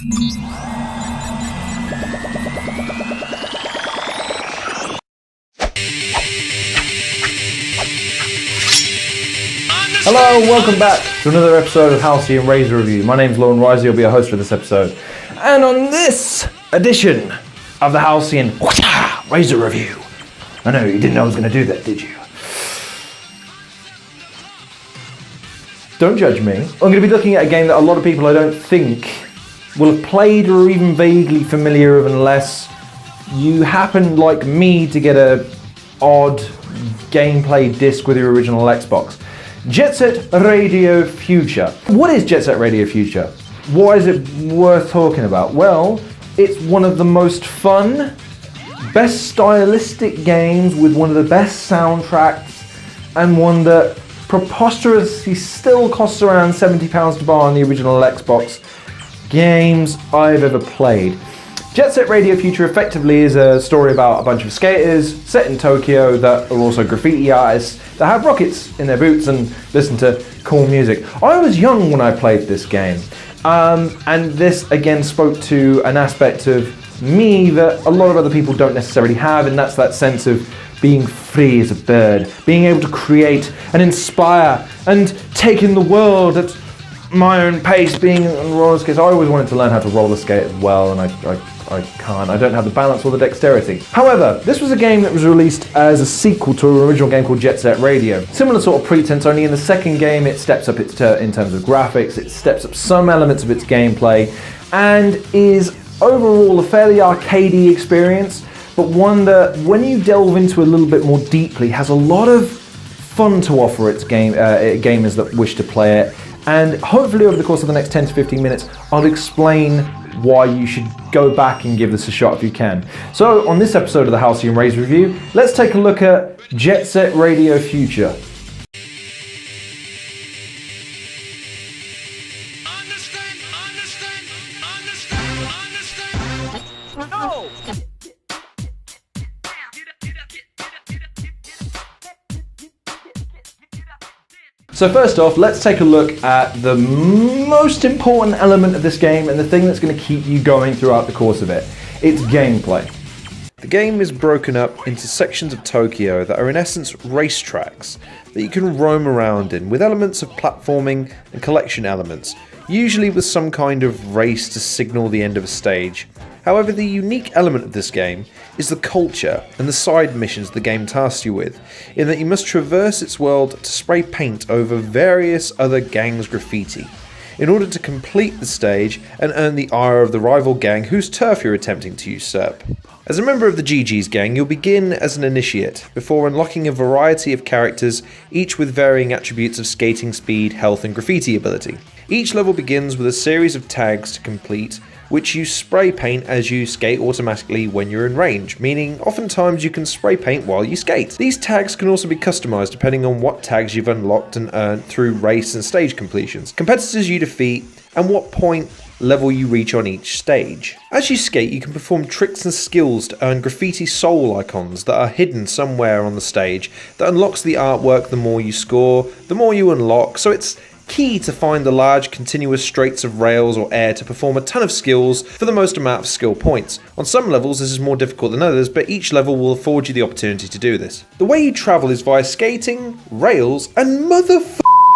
Hello and welcome back to another episode of Halcyon Razor Review. My name's Lauren Risey, I'll be your host for this episode. And on this edition of the Halcyon Razor Review, I know you didn't know I was going to do that, did you? Don't judge me. I'm going to be looking at a game that a lot of people I don't think will have played or are even vaguely familiar with unless you happen, like me, to get a odd gameplay disc with your original Xbox. Jet Set Radio Future. What is Jet Set Radio Future? Why is it worth talking about? Well, it's one of the most fun, best stylistic games with one of the best soundtracks, and one that preposterously still costs around £70 to buy on the original Xbox games I've ever played. Jet Set Radio Future effectively is a story about a bunch of skaters set in Tokyo that are also graffiti artists that have rockets in their boots and listen to cool music. I was young when I played this game, and this again spoke to an aspect of me that a lot of other people don't necessarily have, and that's that sense of being free as a bird, being able to create and inspire and take in the world at my own pace, being on roller skates. I always wanted to learn how to roller skate as well, and I can't. I don't have the balance or the dexterity. However, this was a game that was released as a sequel to an original game called Jet Set Radio. Similar sort of pretense, only in the second game it steps up in terms of graphics, it steps up some elements of its gameplay, and is overall a fairly arcadey experience, but one that, when you delve into a little bit more deeply, has a lot of fun to offer its gamers that wish to play it. And hopefully over the course of the next 10 to 15 minutes, I'll explain why you should go back and give this a shot if you can. So on this episode of the Halcyon Razor Review, let's take a look at Jet Set Radio Future. So first off, let's take a look at the most important element of this game and the thing that's going to keep you going throughout the course of it. It's gameplay. The game is broken up into sections of Tokyo that are in essence racetracks that you can roam around in, with elements of platforming and collection elements, usually with some kind of race to signal the end of a stage. However, the unique element of this game is the culture and the side missions the game tasks you with, in that you must traverse its world to spray paint over various other gangs' graffiti, in order to complete the stage and earn the ire of the rival gang whose turf you're attempting to usurp. As a member of the GG's gang, you'll begin as an initiate, before unlocking a variety of characters, each with varying attributes of skating speed, health and graffiti ability. Each level begins with a series of tags to complete, which you spray paint as you skate automatically when you're in range, meaning oftentimes you can spray paint while you skate. These tags can also be customized depending on what tags you've unlocked and earned through race and stage completions, competitors you defeat, and what point level you reach on each stage. As you skate, you can perform tricks and skills to earn graffiti soul icons that are hidden somewhere on the stage that unlocks the artwork. The more you score, the more you unlock, so it's key to find the large continuous straights of rails or air to perform a ton of skills for the most amount of skill points. On some levels this is more difficult than others, but each level will afford you the opportunity to do this. The way you travel is via skating, rails, and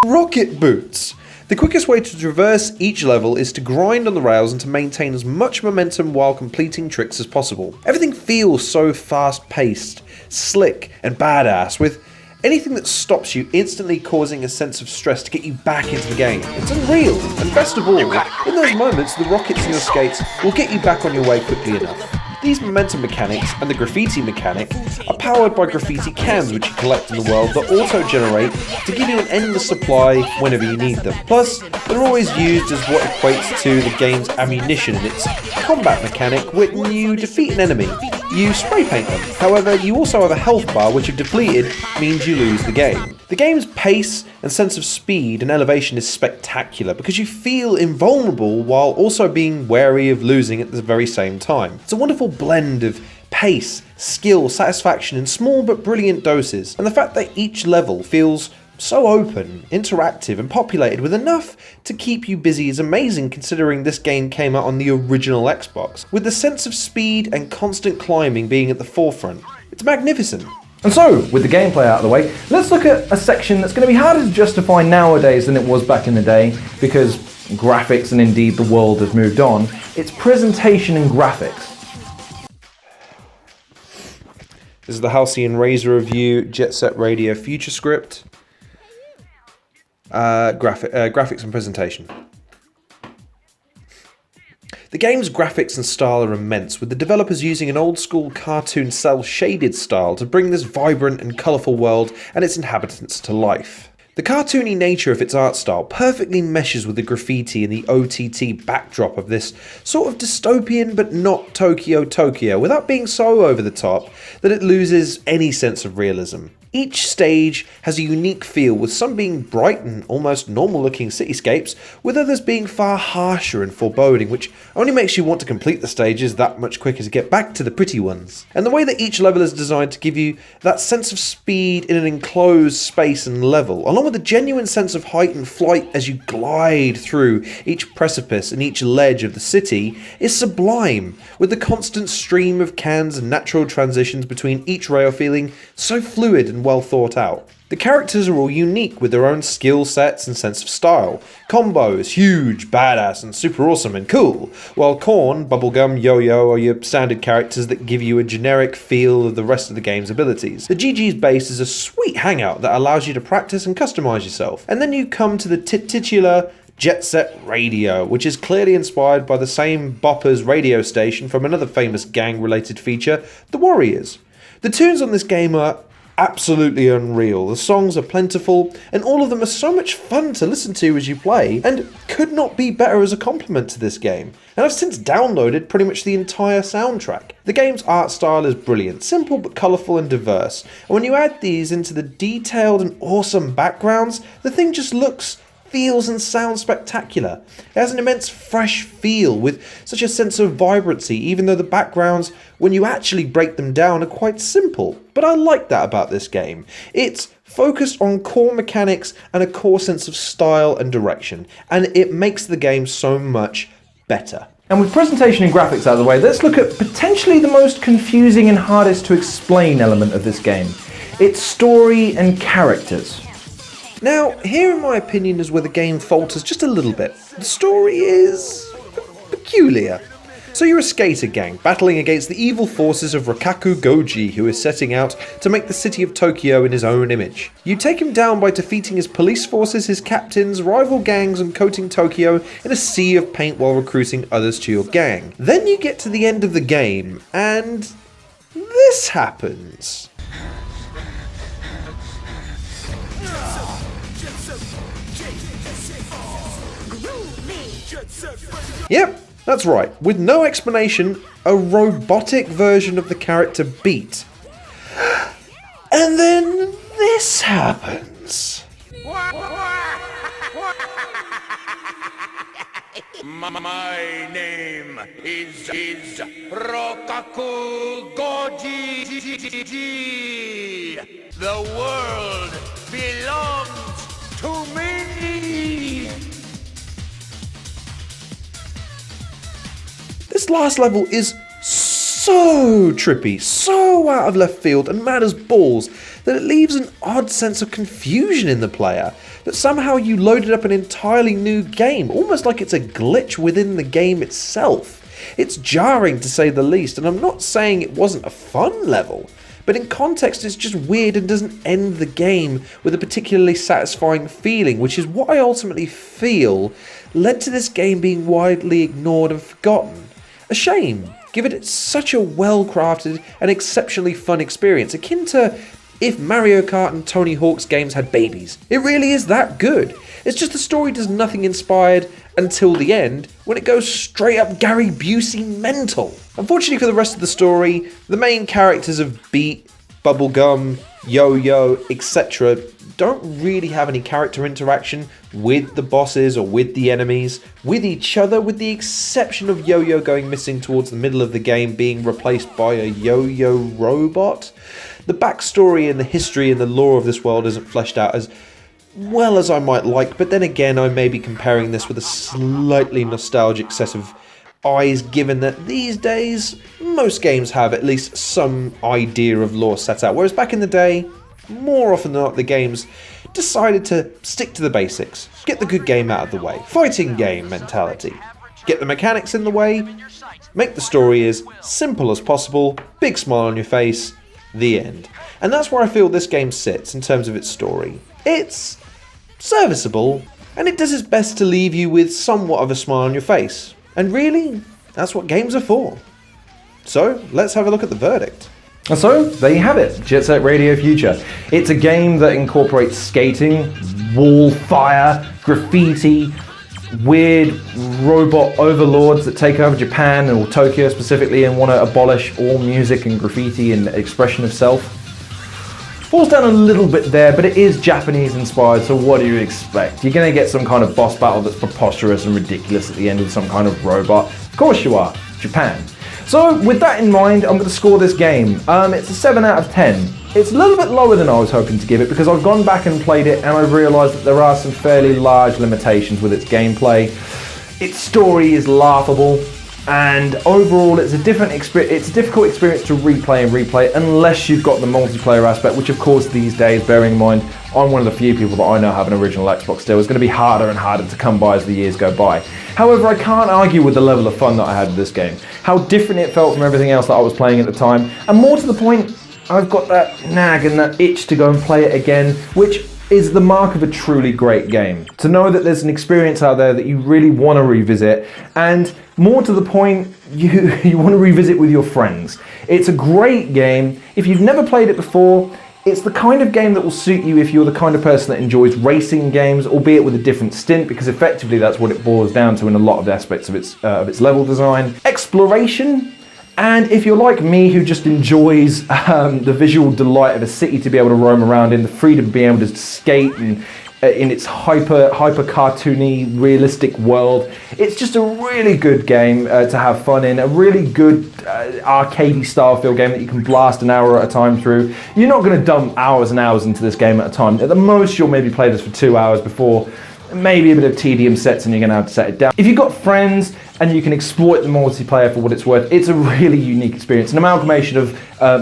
rocket boots. The quickest way to traverse each level is to grind on the rails and to maintain as much momentum while completing tricks as possible. Everything feels so fast-paced, slick, and badass, with anything that stops you instantly causing a sense of stress to get you back into the game. It's unreal, and best of all, in those moments the rockets in your skates will get you back on your way quickly enough. These momentum mechanics and the graffiti mechanic are powered by graffiti cans which you collect in the world that auto-generate to give you an endless supply whenever you need them. Plus, they're always used as what equates to the game's ammunition in its combat mechanic. When you defeat an enemy, you spray paint them. However, you also have a health bar which, if depleted, means you lose the game. The game's pace and sense of speed and elevation is spectacular because you feel invulnerable while also being wary of losing at the very same time. It's a wonderful blend of pace, skill, satisfaction in small but brilliant doses, and the fact that each level feels so open, interactive and populated with enough to keep you busy is amazing considering this game came out on the original Xbox, with the sense of speed and constant climbing being at the forefront. It's magnificent. And so, with the gameplay out of the way, let's look at a section that's going to be harder to justify nowadays than it was back in the day, because graphics and indeed the world has moved on. It's presentation and graphics. This is the Halcyon Razor Review Jet Set Radio Future Script. Graphics and presentation. The game's graphics and style are immense, with the developers using an old-school cartoon cel-shaded style to bring this vibrant and colourful world and its inhabitants to life. The cartoony nature of its art style perfectly meshes with the graffiti and the OTT backdrop of this sort of dystopian but not Tokyo without being so over the top that it loses any sense of realism. Each stage has a unique feel, with some being bright and almost normal looking cityscapes, with others being far harsher and foreboding, which only makes you want to complete the stages that much quicker to get back to the pretty ones. And the way that each level is designed to give you that sense of speed in an enclosed space and level, along with a genuine sense of height and flight as you glide through each precipice and each ledge of the city, is sublime, with the constant stream of cans and natural transitions between each rail feeling so fluid and well thought out. The characters are all unique with their own skill sets and sense of style. Combo is huge, badass and super awesome and cool, while Corn, Bubblegum, Yo-Yo are your standard characters that give you a generic feel of the rest of the game's abilities. The GG's base is a sweet hangout that allows you to practice and customize yourself. And then you come to the titular Jet Set Radio, which is clearly inspired by the same Boppers radio station from another famous gang-related feature, The Warriors. The tunes on this game are absolutely unreal. The songs are plentiful, and all of them are so much fun to listen to as you play, and could not be better as a compliment to this game. And I've since downloaded pretty much the entire soundtrack. The game's art style is brilliant, simple but colourful and diverse, and when you add these into the detailed and awesome backgrounds, the thing just looks, feels and sounds spectacular. It has an immense fresh feel with such a sense of vibrancy, even though the backgrounds, when you actually break them down, are quite simple. But I like that about this game. It's focused on core mechanics and a core sense of style and direction, and it makes the game so much better. And with presentation and graphics out of the way, let's look at potentially the most confusing and hardest to explain element of this game. Its story and characters. Now, here in my opinion is where the game falters just a little bit. The story is peculiar. So you're a skater gang, battling against the evil forces of Rakaku Goji, who is setting out to make the city of Tokyo in his own image. You take him down by defeating his police forces, his captains, rival gangs, and coating Tokyo in a sea of paint while recruiting others to your gang. Then you get to the end of the game, and this happens. Yep, that's right. With no explanation, a robotic version of the character beat. And then this happens. My name is Rakaku Goji. The world belongs to me. This last level is so trippy, so out of left field and mad as balls that it leaves an odd sense of confusion in the player, that somehow you loaded up an entirely new game, almost like it's a glitch within the game itself. It's jarring to say the least, and I'm not saying it wasn't a fun level, but in context it's just weird and doesn't end the game with a particularly satisfying feeling, which is what I ultimately feel led to this game being widely ignored and forgotten. A shame, given it's such a well-crafted and exceptionally fun experience, akin to if Mario Kart and Tony Hawk's games had babies. It really is that good. It's just the story does nothing inspired until the end, when it goes straight up Gary Busey mental. Unfortunately for the rest of the story, the main characters of Beat, Bubblegum, Yo-Yo, etc. don't really have any character interaction with the bosses or with the enemies, with each other, with the exception of Yo-Yo going missing towards the middle of the game, being replaced by a Yo-Yo robot. The backstory and the history and the lore of this world isn't fleshed out as well as I might like, but then again I may be comparing this with a slightly nostalgic set of eyes, given that these days most games have at least some idea of lore set out, whereas back in the day, more often than not, the games decided to stick to the basics, get the good game out of the way, fighting game mentality, get the mechanics in the way, make the story as simple as possible, big smile on your face, the end. And that's where I feel this game sits in terms of its story. It's serviceable, and it does its best to leave you with somewhat of a smile on your face. And really, that's what games are for. So, let's have a look at the verdict. And so, there you have it, Jet Set Radio Future. It's a game that incorporates skating, wall fire, graffiti, weird robot overlords that take over Japan or Tokyo specifically and want to abolish all music and graffiti and expression of self. Falls down a little bit there, but it is Japanese inspired, so what do you expect? You're going to get some kind of boss battle that's preposterous and ridiculous at the end with some kind of robot. Of course you are, Japan. So with that in mind, I'm going to score this game. It's a 7 out of 10. It's a little bit lower than I was hoping to give it because I've gone back and played it and I've realised that there are some fairly large limitations with its gameplay. Its story is laughable, and overall it's a different experience. It's a difficult experience to replay unless you've got the multiplayer aspect, which of course these days, bearing in mind I'm one of the few people that I know have an original Xbox still, is going to be harder and harder to come by as the years go by. However, I can't argue with the level of fun that I had with this game, how different it felt from everything else that I was playing at the time, and more to the point, I've got that nag and that itch to go and play it again, which is the mark of a truly great game. To know that there's an experience out there that you really want to revisit, and more to the point, you want to revisit with your friends. It's a great game. If you've never played it before, it's the kind of game that will suit you if you're the kind of person that enjoys racing games, albeit with a different stint, because effectively that's what it boils down to in a lot of the aspects of its level design. Exploration. And if you're like me, who just enjoys the visual delight of a city to be able to roam around in, the freedom of being able to skate and in its hyper cartoony, realistic world, it's just a really good game to have fun in. A really good arcadey style feel game that you can blast an hour at a time through. You're not going to dump hours and hours into this game at a time. At the most, you'll maybe play this for 2 hours before maybe a bit of tedium sets and you're going to have to set it down. If you've got friends and you can exploit the multiplayer for what it's worth, it's a really unique experience. An amalgamation of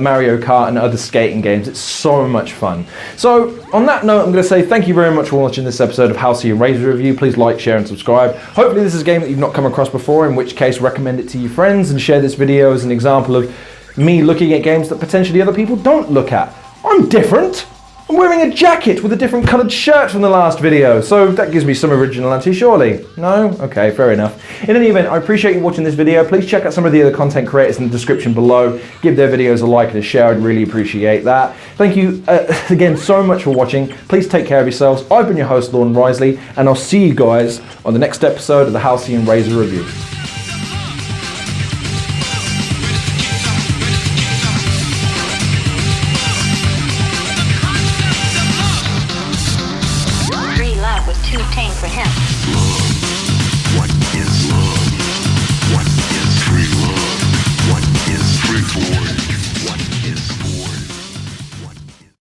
Mario Kart and other skating games. It's so much fun. So on that note, I'm going to say thank you very much for watching this episode of Halcyon Razor Review. Please like, share and subscribe. Hopefully this is a game that you've not come across before, in which case recommend it to your friends and share this video as an example of me looking at games that potentially other people don't look at. I'm different. I'm wearing a jacket with a different coloured shirt from the last video, so that gives me some originality, surely? No? Okay, fair enough. In any event, I appreciate you watching this video. Please check out some of the other content creators in the description below. Give their videos a like and a share, I'd really appreciate that. Thank you again so much for watching. Please take care of yourselves. I've been your host, Lorne Risley, and I'll see you guys on the next episode of the Halcyon Razor Review. 2 tame for him.